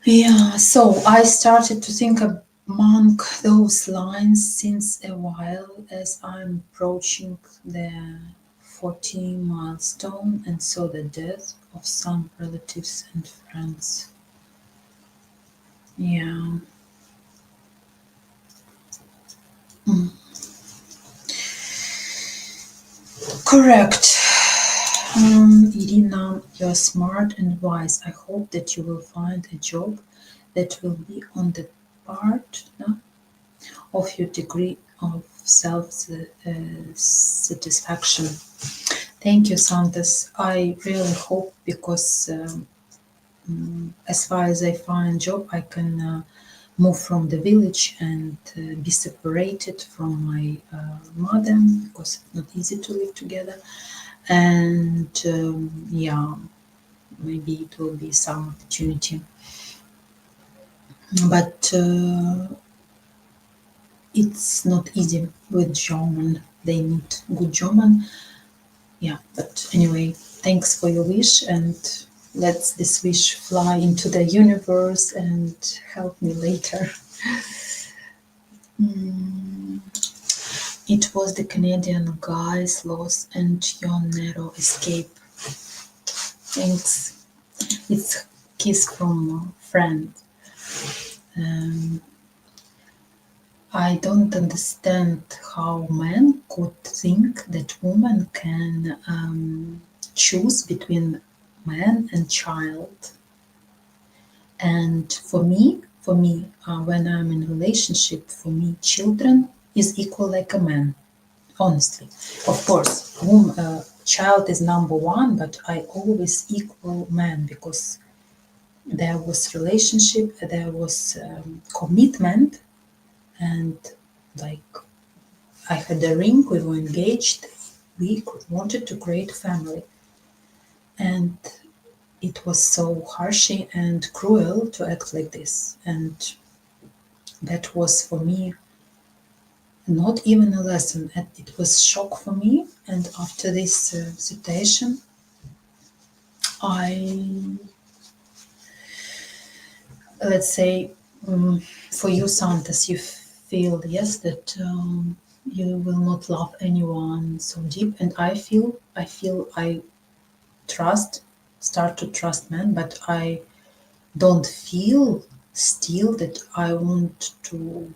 Yeah, so I started to think among those lines since a while as I'm approaching the 40 milestone and saw the death of some relatives and friends. Yeah. Correct. Irina, you're smart and wise. I hope that you will find a job that will be on the part, no, of your degree of self satisfaction. Thank you, Santos. I really hope, because as far as I find a job, I can move from the village and be separated from my mother, because it's not easy to live together. And yeah, maybe it will be some opportunity. But it's not easy with German. They need good German. Yeah, but anyway, thanks for your wish, and let this wish fly into the universe and help me later. It was the Canadian guy's loss and your narrow escape. Thanks. It's kiss from a friend. Um, I don't understand how men could think that woman can choose between man and child. And for me, for me, when I'm in a relationship, for me, children is equal like a man, honestly. Of course, child is number one, but I always equal man because there was relationship, there was commitment, and like I had a ring, we were engaged, we wanted to create family. And it was so harshy and cruel to act like this. And that was for me not even a lesson. It was shock for me. And after this situation, I, let's say, for you, Santas, you feel, yes, that you will not love anyone so deep. And I start to trust men, but I don't feel still that I want to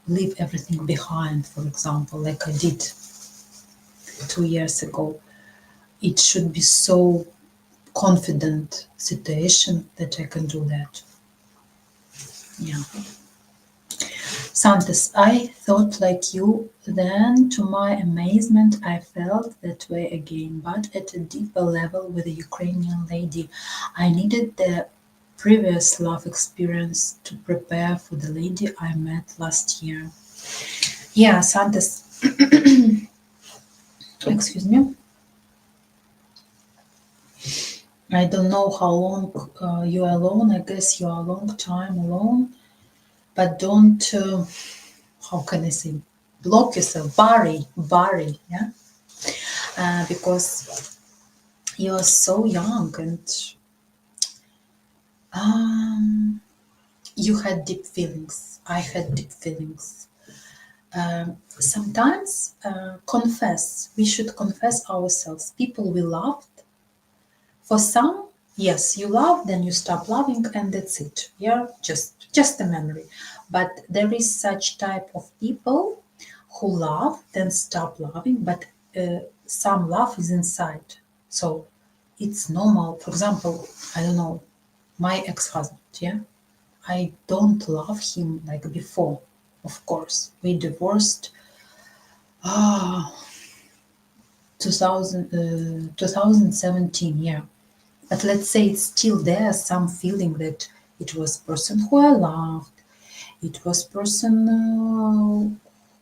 leave everything behind, for example, like I did 2 years ago. It should be so confident situation that I can do that. Yeah. Santos, I thought like you, then to my amazement, I felt that way again, but at a deeper level with a Ukrainian lady. I needed the previous love experience to prepare for the lady I met last year. Yeah, Santos, excuse me. I don't know how long you are alone. I guess you are a long time alone, but don't, how can I say, block yourself, bury, yeah? Because you are so young and you had deep feelings. I had deep feelings. Sometimes confess. We should confess ourselves. People we loved. For some, yes, you love, then you stop loving, and that's it. Yeah, just a memory. But there is such type of people who love, then stop loving, but some love is inside. So it's normal. For example, I don't know, my ex-husband, yeah, I don't love him like before. Of course, we divorced 2017, yeah. But let's say it's still there, some feeling that it was person who I loved, it was person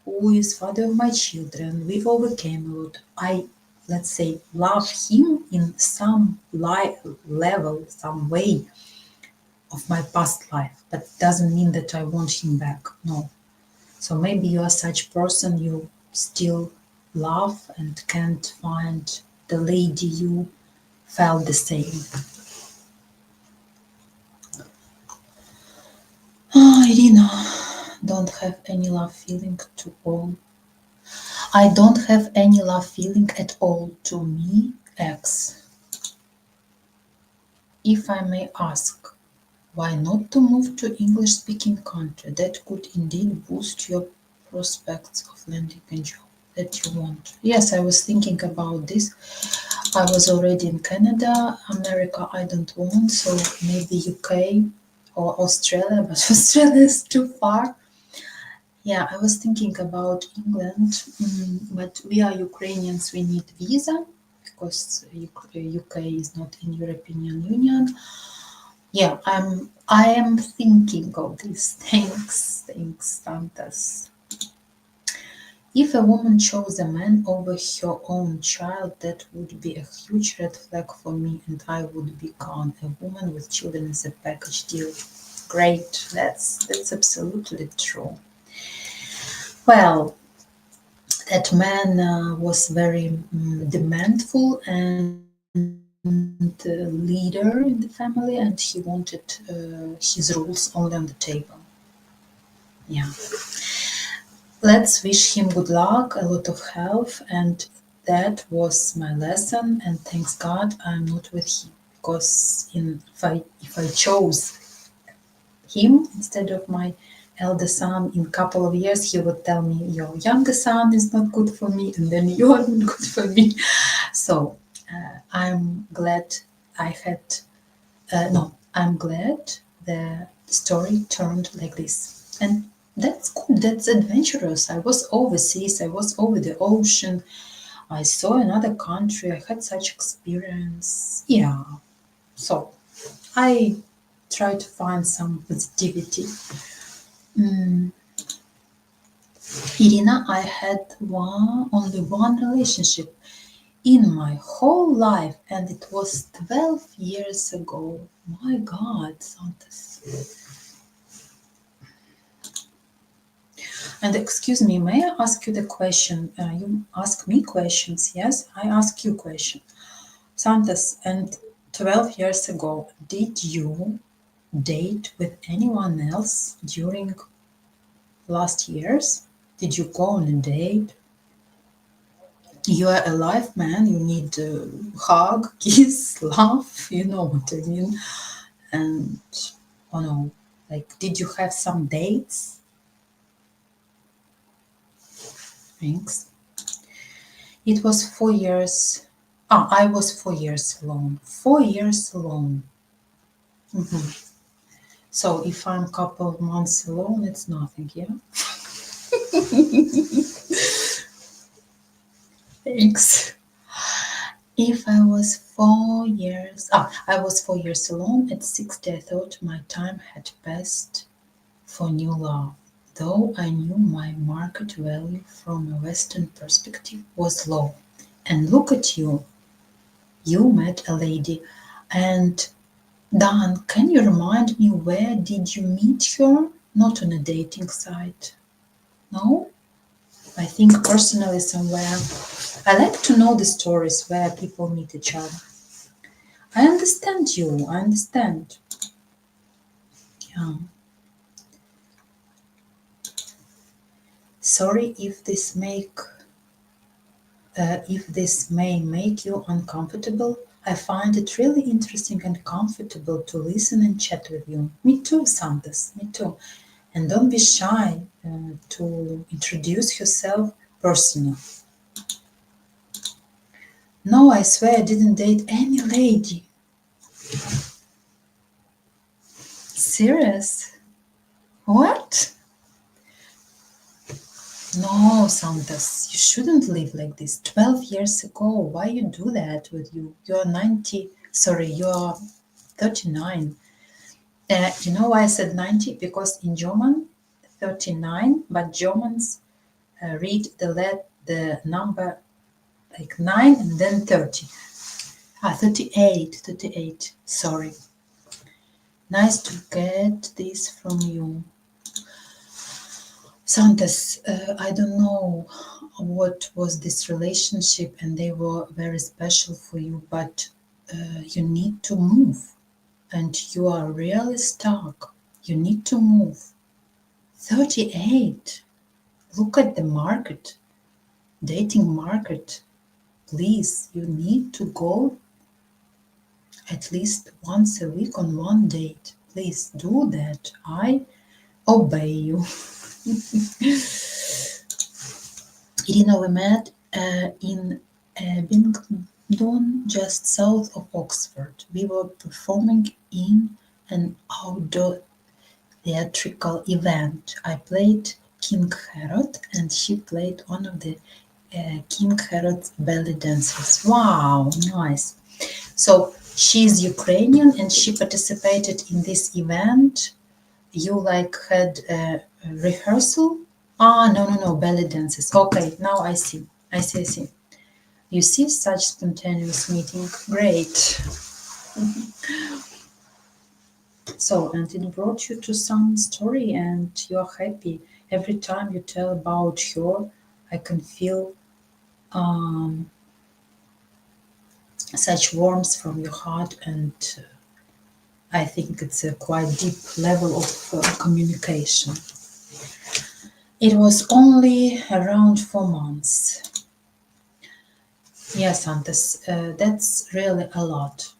who is father of my children. We overcame a lot. I, let's say, love him in some level, some way of my past life, but doesn't mean that I want him back. No. So maybe you are such person, you still love and can't find the lady you felt the same. Irina, don't have any love feeling to all. I don't have any love feeling at all to me, ex. If I may ask, why not to move to English-speaking country? That could indeed boost your prospects of landing a job that you want. Yes, I was thinking about this. I was already in Canada, America I don't want, so maybe UK or Australia, but Australia is too far. Yeah, I was thinking about England, but we are Ukrainians, we need visa because UK is not in European Union. Yeah, I am thinking of this. Thanks, Santas. If a woman chose a man over her own child, that would be a huge red flag for me, and I would be gone. A woman with children is a package deal. Great, that's absolutely true. Well, that man was very demandful and leader in the family, and he wanted his rules only on the table. Yeah. Let's wish him good luck, a lot of health, and that was my lesson. And thanks God I'm not with him, because if I chose him instead of my elder son, in a couple of years he would tell me your younger son is not good for me, and then you are not good for me. So I'm glad I had I'm glad that story turned like this. And that's good, that's adventurous. I was overseas, I was over the ocean, I saw another country, I had such experience. Yeah, so I try to find some positivity. Irina, I had only one relationship in my whole life, and it was 12 years ago. My God, Santos. And excuse me, may I ask you the question? You ask me questions, yes? I ask you question. Santos, and 12 years ago, did you date with anyone else during last years? Did you go on a date? You are a live man, you need a hug, kiss, laugh, you know what I mean. And, oh no, like, did you have some dates? Thanks. It was 4 years. I was 4 years alone. 4 years alone. So if I'm a couple of months alone, it's nothing, yeah? Thanks. If I was 4 years, I was 4 years alone. At 60, I thought my time had passed for new love, though I knew my market value from a Western perspective was low. And look at you, you met a lady. And Dan, can you remind me where did you meet her? Not on a dating site. No? I think personally somewhere. I like to know the stories where people meet each other. I understand you, I understand. Yeah. Sorry if this may make you uncomfortable. I find it really interesting and comfortable to listen and chat with you. Me too, Santos, me too. And don't be shy to introduce yourself personally. No, I swear I didn't date any lady. Serious? What? No, Santos, you shouldn't live like this. 12 years ago, why you do that with you? You're 90, sorry, you're 39. You know why I said 90? Because in German, 39, but Germans read the number like 9 and then 30. 38, sorry. Nice to get this from you. Santos, I don't know what was this relationship and they were very special for you, but you need to move and you are really stuck. You need to move. 38. Look at the market, dating market. Please, you need to go at least once a week on one date. Please do that. I obey you. Irina, we met in Abingdon, just south of Oxford. We were performing in an outdoor theatrical event. I played King Herod and she played one of the King Herod's belly dancers. Wow, nice. So she's Ukrainian and she participated in this event. You like had a rehearsal? No, belly dances. Okay, now I see. I see. You see such spontaneous meeting. Great. So, and it brought you to some story and you're happy. Every time you tell about her, I can feel such warmth from your heart, and I think it's a quite deep level of communication. It was only around 4 months. Yes, Santos, that's really a lot.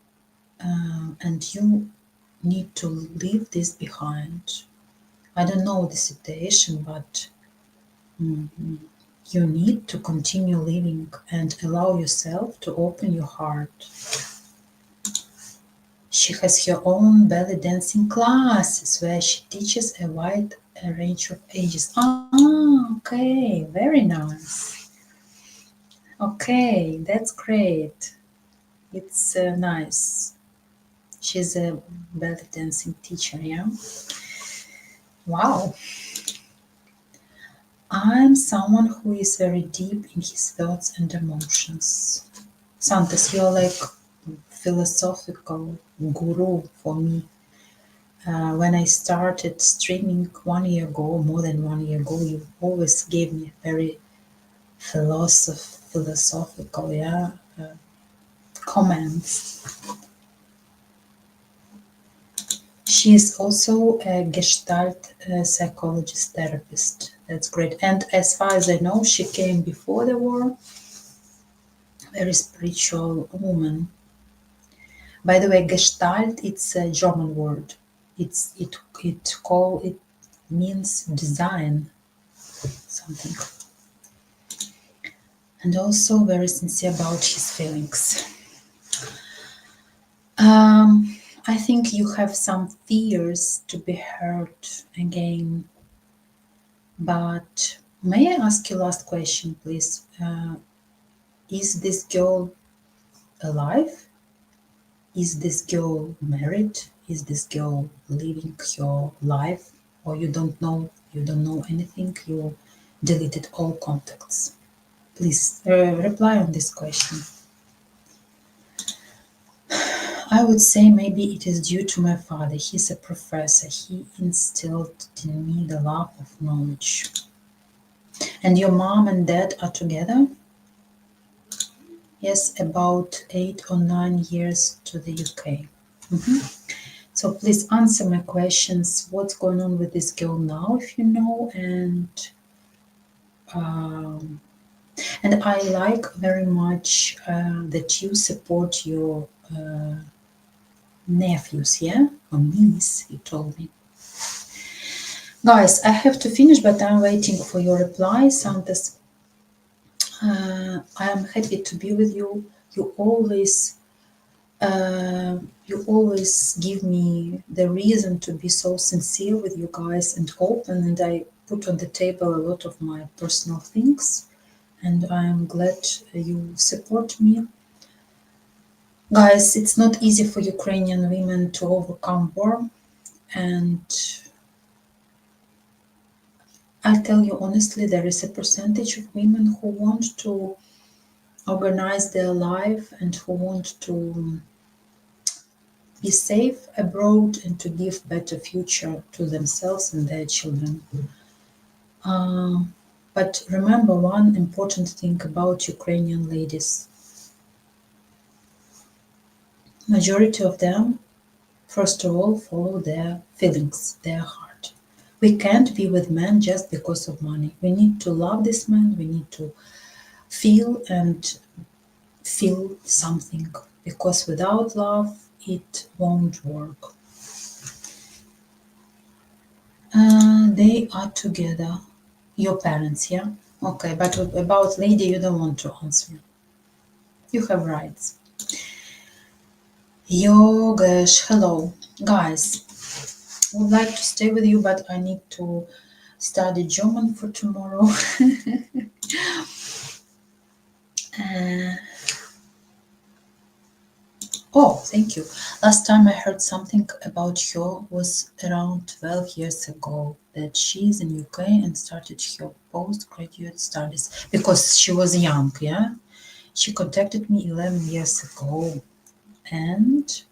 And you need to leave this behind. I don't know the situation, but you need to continue living and allow yourself to open your heart. She has her own belly dancing classes where she teaches a wide range of ages. Ah, okay, very nice. Okay, that's great. It's nice. She's a belly dancing teacher, yeah? Wow. I'm someone who is very deep in his thoughts and emotions. Santos, you're like philosophical guru for me. When I started streaming 1 year ago, more than 1 year ago, you always gave me very philosophical, yeah, comments. She is also a Gestalt psychologist therapist. That's great. And as far as I know, she came before the war. Very spiritual woman. By the way, Gestalt, it's a German word. It means design something, and also very sincere about his feelings. I think you have some fears to be hurt again, but may I ask you last question, please? Is this girl alive? Is this girl married? Is this girl living her life? Or you don't know anything, you deleted all contacts? Please reply on this question. I would say maybe it is due to my father. He's a professor. He instilled in me the love of knowledge. And your mom and dad are together? Yes, about 8 or 9 years to the UK. So please answer my questions. What's going on with this girl now, if you know, and I like very much that you support your nephews, yeah, or niece. You told me, guys. I have to finish, but I'm waiting for your reply, Santos. I am happy to be with you. You always give me the reason to be so sincere with you guys and open, and I put on the table a lot of my personal things, and I'm glad you support me. Guys, it's not easy for Ukrainian women to overcome war, and I tell you honestly, there is a percentage of women who want to organize their life and who want to be safe abroad and to give better future to themselves and their children. But remember one important thing about Ukrainian ladies. Majority of them, first of all, follow their feelings, their heart. We can't be with men just because of money. We need to love this man. We need to feel something, because without love, it won't work. They are together. Your parents, yeah? Okay, but about lady, you don't want to answer. You have rights. Yogesh, hello. Guys, I would like to stay with you, but I need to study German for tomorrow. Oh, thank you. Last time I heard something about her was around 12 years ago, that she's in UK and started her postgraduate studies because she was young, yeah? She contacted me 11 years ago. And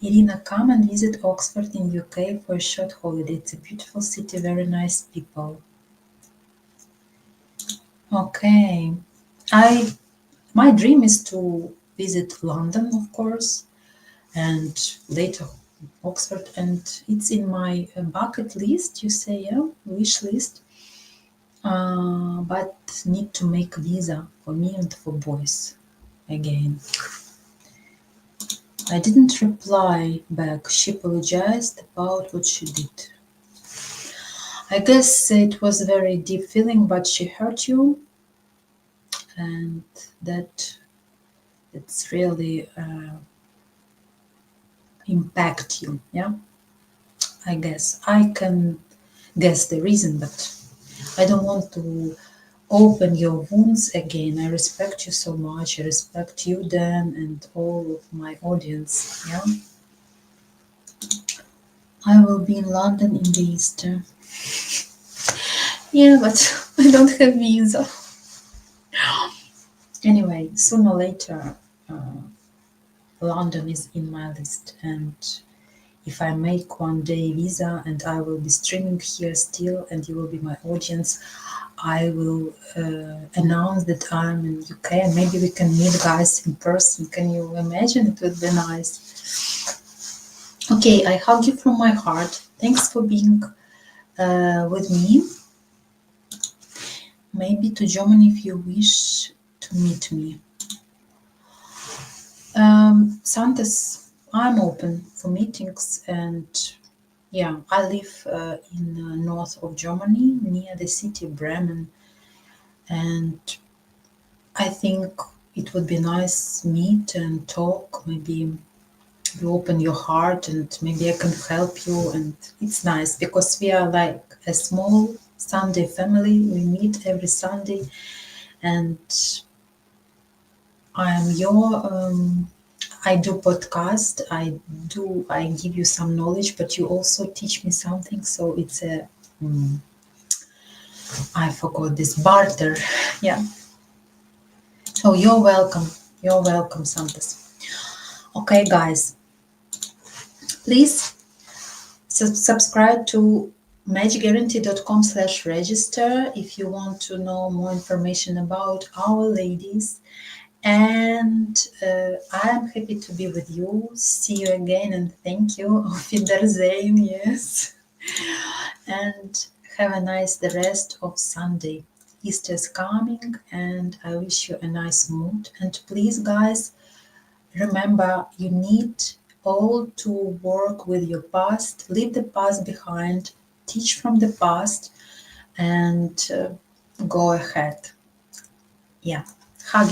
Irina, come and visit Oxford in UK for a short holiday. It's a beautiful city, very nice people. Okay. My dream is to visit London, of course, and later Oxford, and it's in my bucket list, you say, yeah, wish list. But need to make visa for me and for boys again. I didn't reply back. She apologized about what she did. I guess it was a very deep feeling, but she hurt you, and it's really impact you. Yeah, I guess I can guess the reason, but I don't want to open your wounds again. I respect you so much. I respect you, Dan, and all of my audience. Yeah, I will be in London in the Easter. Yeah, but I don't have visa. Anyway, sooner or later, London is in my list, and if I make one day visa and I will be streaming here still, and you will be my audience, I will announce that I'm in UK, and maybe we can meet guys in person. Can you imagine? It would be nice. Okay, I hug you from my heart. Thanks for being with me. Maybe to Germany if you wish to meet me. Santos, I'm open for meetings, and yeah, I live in north of Germany, near the city Bremen, and I think it would be nice meet and talk. Maybe you open your heart, and maybe I can help you. And it's nice because we are like a small Sunday family. We meet every Sunday, and I'm your. I do podcast. I give you some knowledge, but you also teach me something. So it's a. I forgot this barter. Yeah. Oh, you're welcome. You're welcome, Santos. Okay, guys, please subscribe to matchguarantee.com/register if you want to know more information about our ladies. And I am happy to be with you. See you again, and thank you. Auf Wiedersehen, yes. And have a nice the rest of Sunday. Easter is coming, and I wish you a nice mood. And please, guys, remember, you need all to work with your past, leave the past behind, teach from the past, and go ahead. Yeah. Hug